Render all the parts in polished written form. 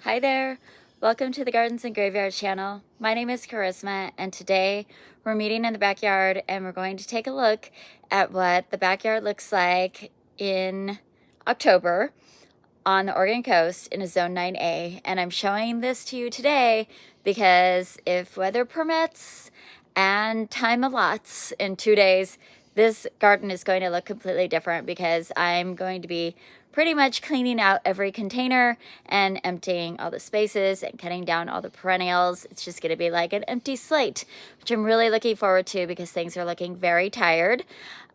Hi there, welcome to the Gardens and Graveyard channel. My name is Charisma, and today we're meeting in the backyard and we're going to take a look at what the backyard looks like in October on the Oregon coast in a Zone 9A. And I'm showing this to you today because if weather permits and time allots in 2 days, this garden is going to look completely different because I'm going to be pretty much cleaning out every container and emptying all the spaces and cutting down all the perennials. It's just going to be like an empty slate, which I'm really looking forward to because things are looking very tired.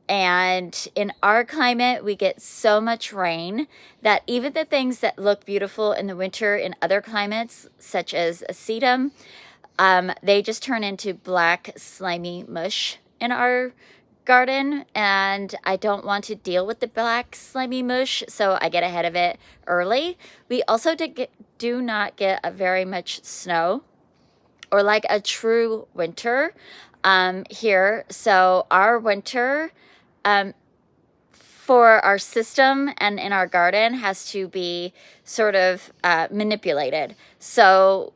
And in our climate, we get so much rain that even the things that look beautiful in the winter in other climates, such as a sedum, they just turn into black, slimy mush in our garden, and I don't want to deal with the black, slimy mush, so I get ahead of it early. We also do not get a very much snow or like a true winter here. So our winter for our system and in our garden has to be sort of manipulated. So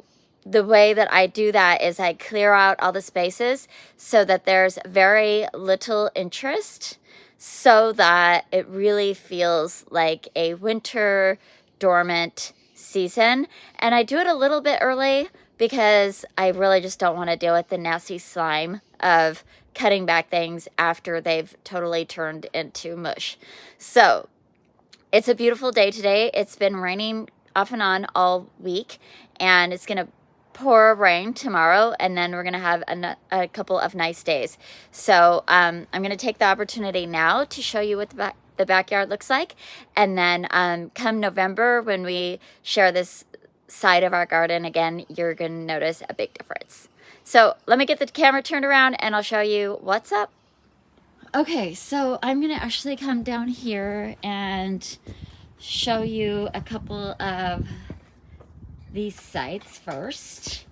the way that I do that is I clear out all the spaces so that there's very little interest, so that it really feels like a winter dormant season. And I do it a little bit early because I really just don't want to deal with the nasty slime of cutting back things after they've totally turned into mush. So it's a beautiful day today. It's been raining off and on all week, and it's going to pour rain tomorrow, and then we're going to have a couple of nice days. So I'm going to take the opportunity now to show you what the backyard looks like, and then come November, when we share this side of our garden again, you're going to notice a big difference. So let me get the camera turned around and I'll show you what's up. Okay, so I'm going to actually come down here and show you a couple of these sites first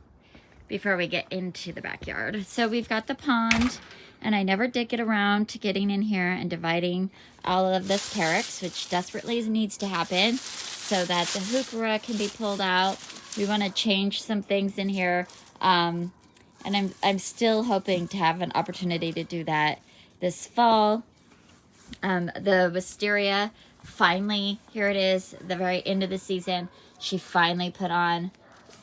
before we get into the backyard. So we've got the pond, and I never did get around to getting in here and dividing all of this carex, which desperately needs to happen so that the heuchera can be pulled out. We want to change some things in here, and I'm still hoping to have an opportunity to do that this fall. The wisteria, finally, here it is, the very end of the season, she finally put on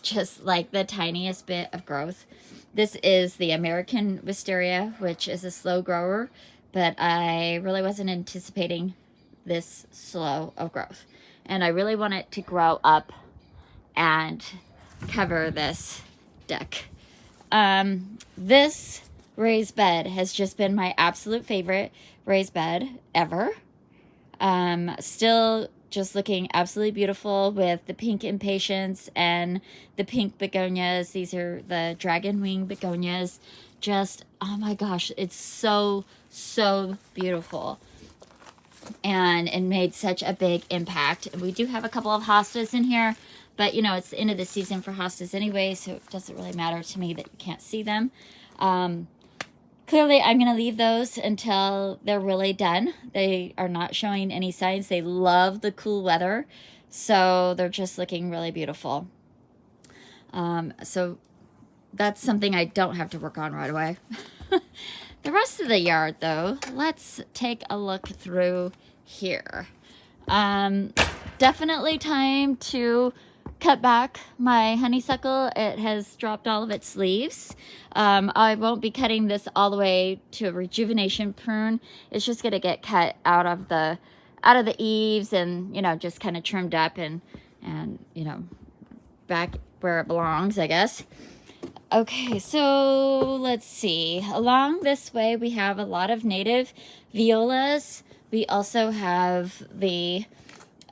just like the tiniest bit of growth. This is the American wisteria, which is a slow grower, but I really wasn't anticipating this slow of growth. And I really want it to grow up and cover this deck. This raised bed has just been my absolute favorite raised bed ever. Still just looking absolutely beautiful with the pink impatiens and the pink begonias. These are the dragon wing begonias. Just, oh my gosh, it's so beautiful. And it made such a big impact. And we do have a couple of hostas in here, but you know, it's the end of the season for hostas anyway, so it doesn't really matter to me that you can't see them. Clearly, I'm going to leave those until they're really done. They are not showing any signs. They love the cool weather, so they're just looking really beautiful. So that's something I don't have to work on right away. The rest of the yard, though, let's take a look through here. Definitely time to cut back my honeysuckle. It has dropped all of its leaves. I won't be cutting this all the way to a rejuvenation prune. It's just going to get cut out of the eaves and, you know, just kind of trimmed up and you know, back where it belongs, I guess. Okay, so let's see. Along this way, we have a lot of native violas. We also have the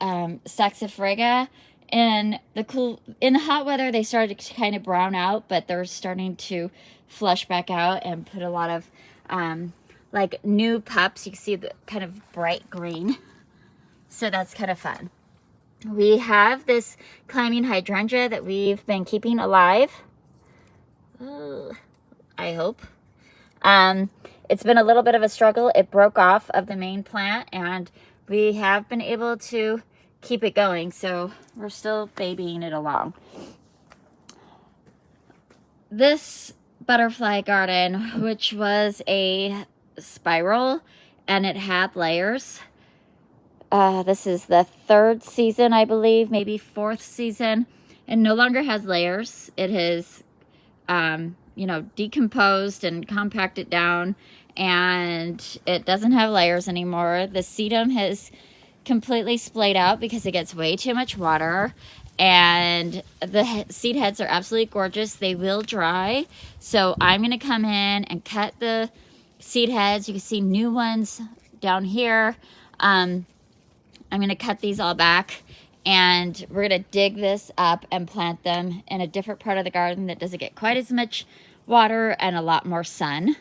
saxifraga. In the hot weather, they started to kind of brown out, but they're starting to flush back out and put a lot of like new pups. You can see the kind of bright green. So that's kind of fun. We have this climbing hydrangea that we've been keeping alive. I hope. It's been a little bit of a struggle. It broke off of the main plant, and we have been able to keep it going. So we're still babying it along. This butterfly garden, which was a spiral and it had layers. This is the 3rd season, I believe, maybe 4th season. It no longer has layers. It has, you know, decomposed and compacted down, and it doesn't have layers anymore. The sedum has completely splayed out because it gets way too much water, and the seed heads are absolutely gorgeous. They will dry, so I'm going to come in and cut the seed heads. You can see new ones down here. I'm going to cut these all back, and we're going to dig this up and plant them in a different part of the garden that doesn't get quite as much water and a lot more sun.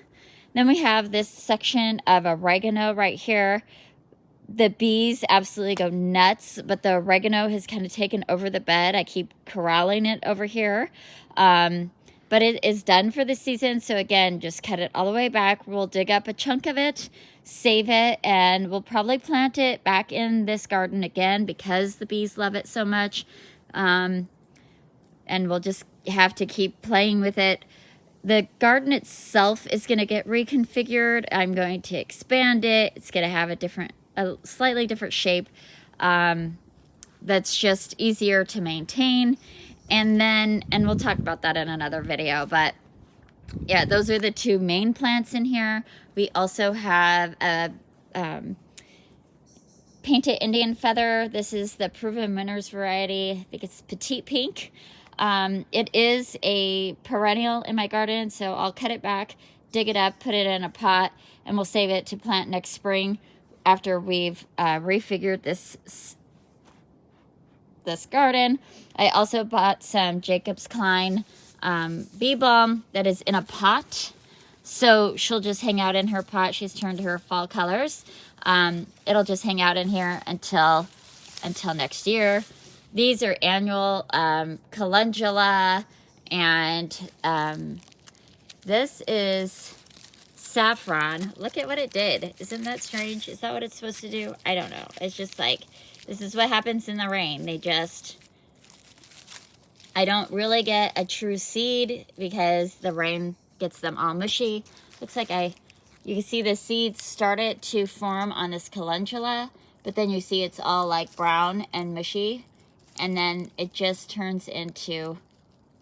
Then we have this section of oregano right here. The bees absolutely go nuts, but the oregano has kind of taken over the bed. I keep corralling it over here. But it is done for the season. So again, just cut it all the way back. We'll dig up a chunk of it, save it, and we'll probably plant it back in this garden again because the bees love it so much. And we'll just have to keep playing with it. The garden itself is going to get reconfigured. I'm going to expand it. It's going to have a slightly different shape that's just easier to maintain. And we'll talk about that in another video, but yeah, those are the 2 main plants in here. We also have a painted Indian feather. This is the Proven Winners variety. I think it's Petite Pink. It is a perennial in my garden, so I'll cut it back, dig it up, put it in a pot, and we'll save it to plant next spring after we've refigured this garden. I also bought some Jacob's Klein bee balm that is in a pot, so she'll just hang out in her pot. She's turned her fall colors. It'll just hang out in here until next year. These are annual calendula, and this is saffron. Look at what it did. Isn't that strange? Is that what it's supposed to do? I don't know. It's just like, this is what happens in the rain. I don't really get a true seed because the rain gets them all mushy. Looks like you can see the seeds started to form on this calendula, but then you see it's all like brown and mushy, and then it just turns into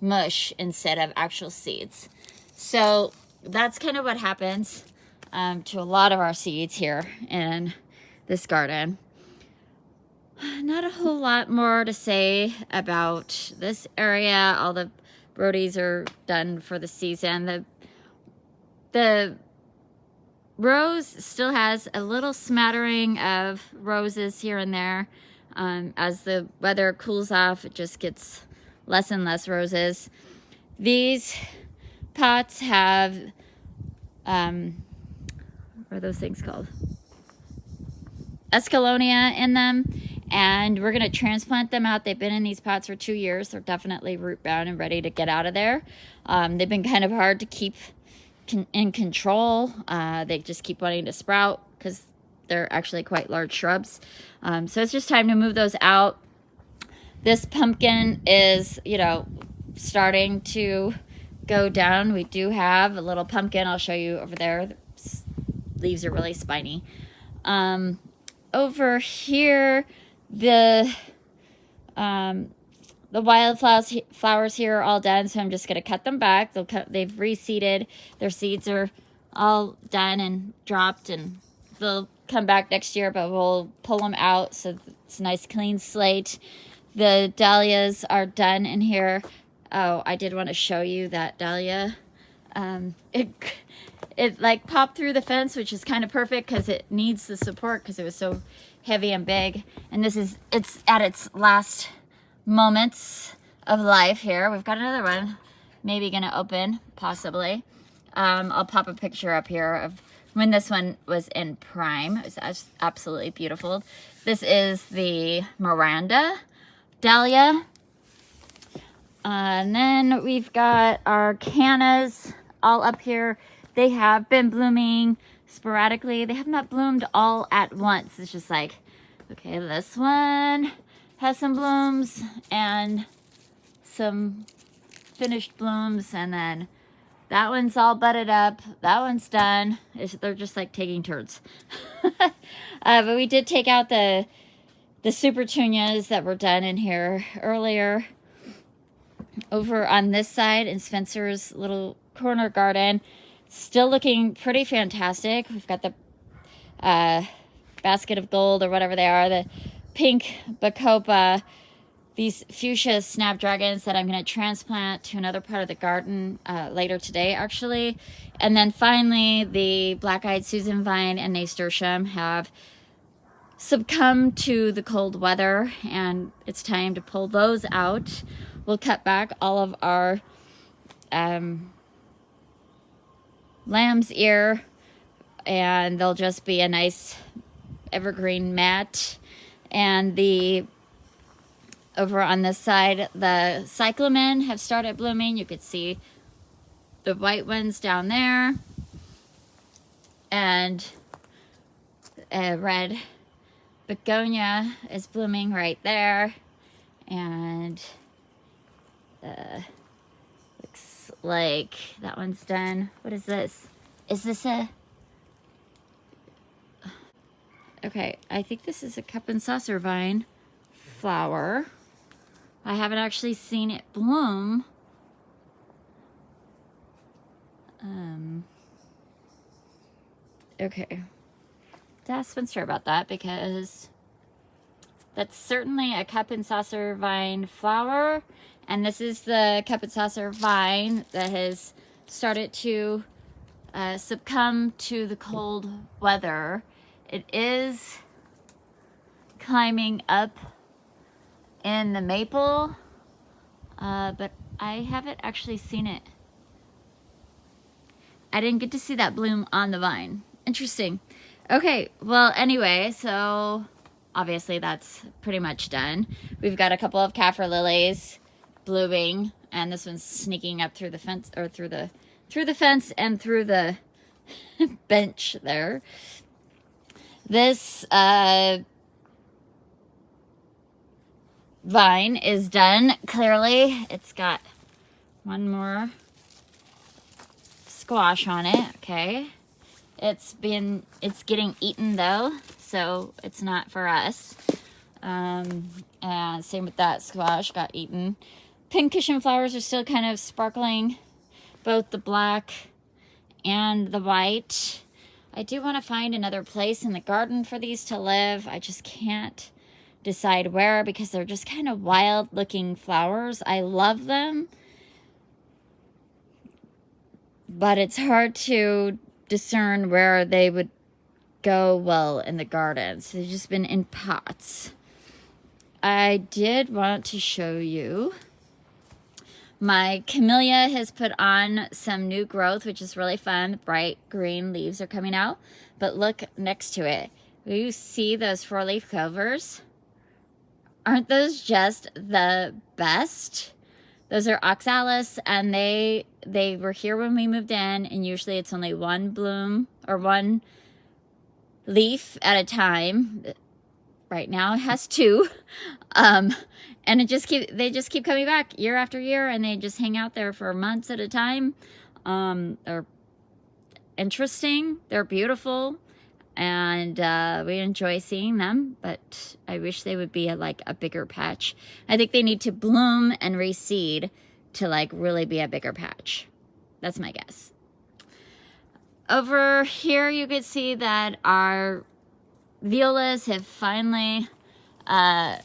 mush instead of actual seeds. So that's kind of what happens to a lot of our seeds here in this garden. Not a whole lot more to say about this area. All the Brodies are done for the season. The rose still has a little smattering of roses here and there. As the weather cools off, it just gets less and less roses. These pots have, what are those things called? Escallonia in them, and we're going to transplant them out. They've been in these pots for 2 years. They're definitely root bound and ready to get out of there. They've been kind of hard to keep in control. They just keep wanting to sprout because they're actually quite large shrubs. So it's just time to move those out. This pumpkin is, you know, starting to go down. We do have a little pumpkin. I'll show you over there. The leaves are really spiny. Over here, the wildflowers here are all done, so I'm just going to cut them back. They've reseeded. Their seeds are all done and dropped, and they'll come back next year, but we'll pull them out so it's a nice clean slate. The dahlias are done in here. Oh, I did want to show you that dahlia. It like popped through the fence, which is kind of perfect because it needs the support because it was so heavy and big. And it's at its last moments of life here. We've got another one maybe gonna open, possibly. I'll pop a picture up here of when this one was in prime. It's absolutely beautiful. This is the Miranda dahlia. And then we've got our cannas all up here. They have been blooming sporadically. They have not bloomed all at once. It's just like, okay, this one has some blooms and some finished blooms, and then that one's all budded up. That one's done. They're just like taking turds. But we did take out the super petunias that were done in here earlier. Over on this side in Spencer's little corner garden, still looking pretty fantastic. We've got the basket of gold or whatever they are, the pink bacopa, these fuchsia snapdragons that I'm going to transplant to another part of the garden later today, actually. And then finally, the black-eyed Susan vine and nasturtium have succumbed to the cold weather, and it's time to pull those out. We'll cut back all of our lamb's ear, and they'll just be a nice evergreen mat. And over on this side, the cyclamen have started blooming. You could see the white ones down there, and a red begonia is blooming right there. And looks like that one's done. What is this? Is this a... Okay, I think this is a cup and saucer vine flower. I haven't actually seen it bloom. Okay. To ask Spencer about that, because that's certainly a cup and saucer vine flower. And this is the cup and saucer vine that has started to succumb to the cold weather. It is climbing up in the maple, but I haven't actually seen it. I didn't get to see that bloom on the vine. Interesting. Okay, well, anyway, so obviously that's pretty much done. We've got a couple of kaffir lilies blooming, and this one's sneaking up through the fence, or through the fence and through the bench there. This vine is done, clearly. It's got one more squash on it. Okay, it's getting eaten though, so it's not for us. And same with that squash, got eaten. Pink cushion flowers are still kind of sparkling, both the black and the white. I do want to find another place in the garden for these to live. I just can't decide where, because they're just kind of wild looking flowers. I love them, but it's hard to discern where they would go well in the garden. So they've just been in pots. I did want to show you my camellia has put on some new growth, which is really fun. Bright green leaves are coming out. But look next to it. You see those 4-leaf clovers? Aren't those just the best? Those are oxalis, and they were here when we moved in, and usually it's only one bloom or one leaf at a time. Right now it has 2. And they just keep coming back year after year, and they just hang out there for months at a time. They're interesting, they're beautiful, and we enjoy seeing them, but I wish they would be like a bigger patch. I think they need to bloom and reseed to like really be a bigger patch. That's my guess. Over here you could see that our violas have finally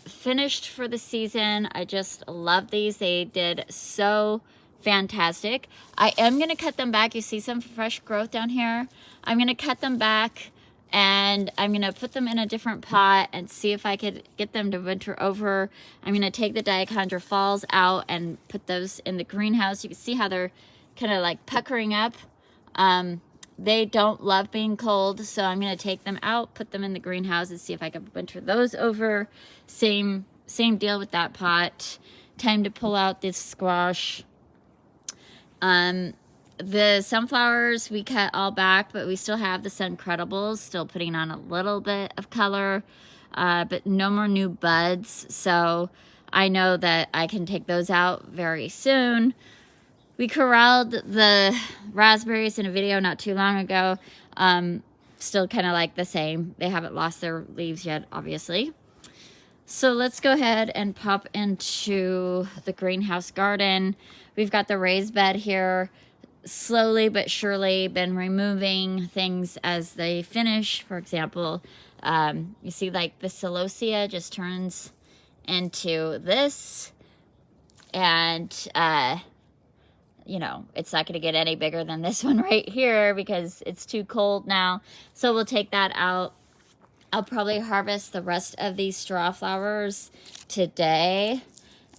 finished for the season. I just love these. They did so fantastic. I am going to cut them back. You see some fresh growth down here. I'm going to cut them back, and I'm going to put them in a different pot and see if I could get them to winter over. I'm going to take the Dichondra falls out and put those in the greenhouse. You can see how they're kind of like puckering up. They don't love being cold, so I'm going to take them out, put them in the greenhouse, and see if I can winter those over. Same deal with that pot. Time to pull out this squash. The sunflowers we cut all back, but we still have the Suncredibles still putting on a little bit of color. but no more new buds. So I know that I can take those out very soon. We corralled the raspberries in a video not too long ago. Still kind of like the same. They haven't lost their leaves yet, obviously. So let's go ahead and pop into the greenhouse garden. We've got the raised bed here. Slowly but surely been removing things as they finish. For example, you see like the celosia just turns into this, and you know, it's not going to get any bigger than this one right here because it's too cold now. So we'll take that out. I'll probably harvest the rest of these straw flowers today,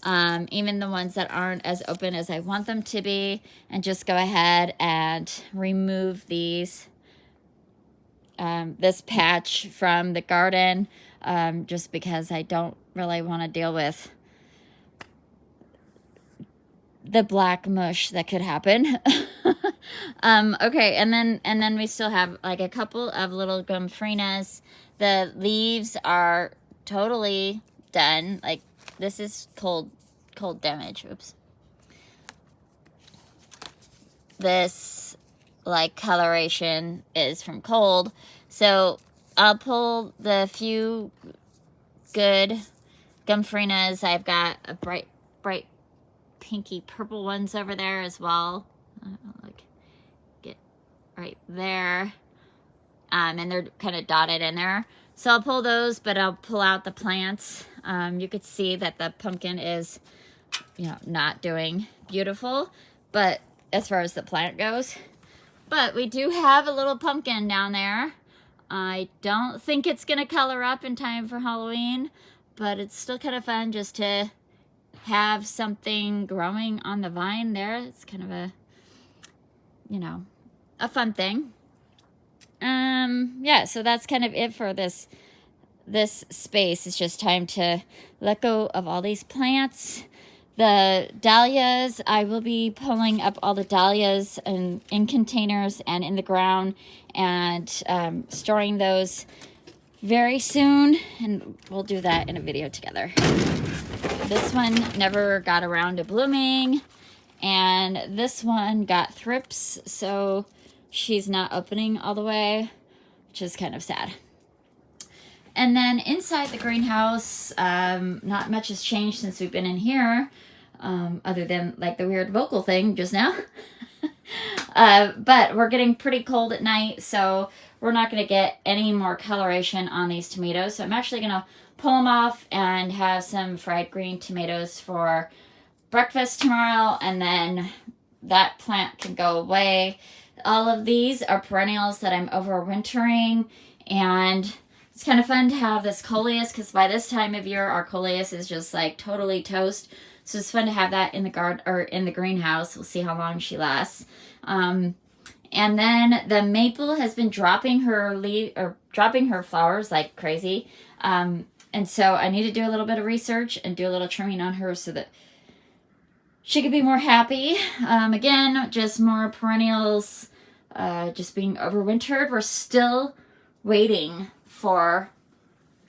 even the ones that aren't as open as I want them to be, and just go ahead and remove these, this patch from the garden, just because I don't really want to deal with the black mush that could happen. Okay, and then we still have like a couple of little gomphrenias. The leaves are totally done. Like, this is cold damage. Oops. This like coloration is from cold. So I'll pull the few good gomphrenias. I've got a bright pinky purple ones over there as well. Like, get right there. And they're kind of dotted in there. So I'll pull those, but I'll pull out the plants. You could see that the pumpkin is, you know, not doing beautiful, but as far as the plant goes. But we do have a little pumpkin down there. I don't think it's going to color up in time for Halloween, but it's still kind of fun just to have something growing on the vine there. It's kind of a, you know, a fun thing. Yeah, so that's kind of it for this space. It's just time to let go of all these plants. The dahlias, I will be pulling up all the dahlias in containers and in the ground, and storing those very soon, and we'll do that in a video together. This one never got around to blooming, and this one got thrips, so she's not opening all the way, which is kind of sad. And then inside the greenhouse, not much has changed since we've been in here, other than like the weird vocal thing just now. But we're getting pretty cold at night, so we're not going to get any more coloration on these tomatoes. So I'm actually going to pull them off and have some fried green tomatoes for breakfast tomorrow, and then that plant can go away. All of these are perennials that I'm overwintering, and it's kind of fun to have this coleus, because by this time of year our coleus is just like totally toast. So it's fun to have that in the garden or in the greenhouse. We'll see how long she lasts. And then the maple has been dropping her flowers like crazy. And so I need to do a little bit of research and do a little trimming on her so that she could be more happy. Again, just more perennials, just being overwintered. We're still waiting for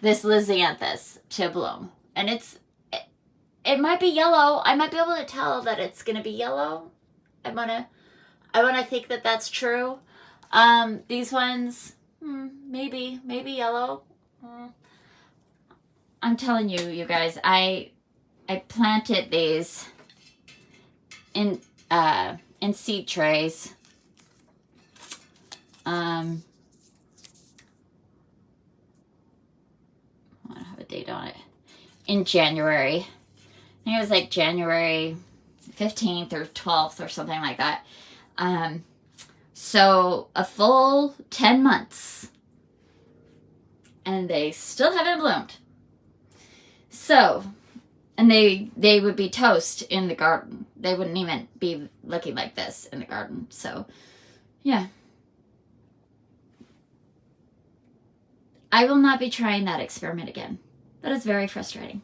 this Lisianthus to bloom. And it might be yellow. I might be able to tell that it's going to be yellow. I want to think that that's true. These ones, maybe yellow. I'm telling you, you guys, I planted these in seed trays. I don't have a date on it. In January. I think it was like January 15th or 12th or something like that. So a full 10 months. And they still haven't bloomed. So, and they would be toast in the garden. They wouldn't even be looking like this in the garden. So, yeah. I will not be trying that experiment again. That is very frustrating.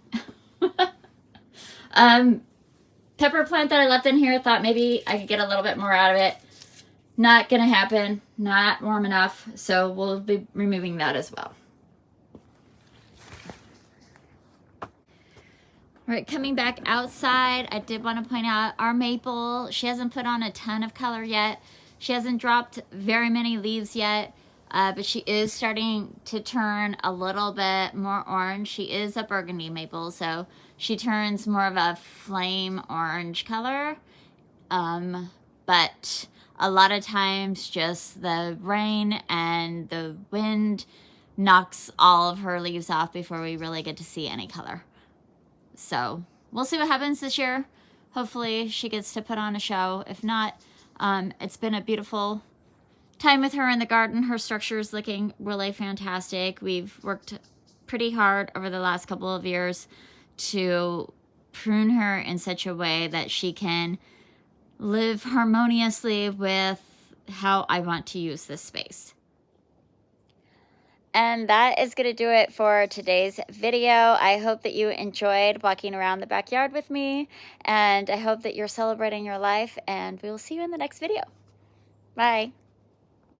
Pepper plant that I left in here, thought maybe I could get a little bit more out of it. Not gonna happen. Not warm enough. So we'll be removing that as well. All right, coming back outside, I did want to point out our maple, she hasn't put on a ton of color yet. She hasn't dropped very many leaves yet, but she is starting to turn a little bit more orange. She is a burgundy maple, so she turns more of a flame orange color. But a lot of times just the rain and the wind knocks all of her leaves off before we really get to see any color. So we'll see what happens this year. Hopefully she gets to put on a show. If not, it's been a beautiful time with her in the garden. Her structure is looking really fantastic. We've worked pretty hard over the last couple of years to prune her in such a way that she can live harmoniously with how I want to use this space. And that is going to do it for today's video. I hope that you enjoyed walking around the backyard with me, and I hope that you're celebrating your life, and we will see you in the next video. Bye.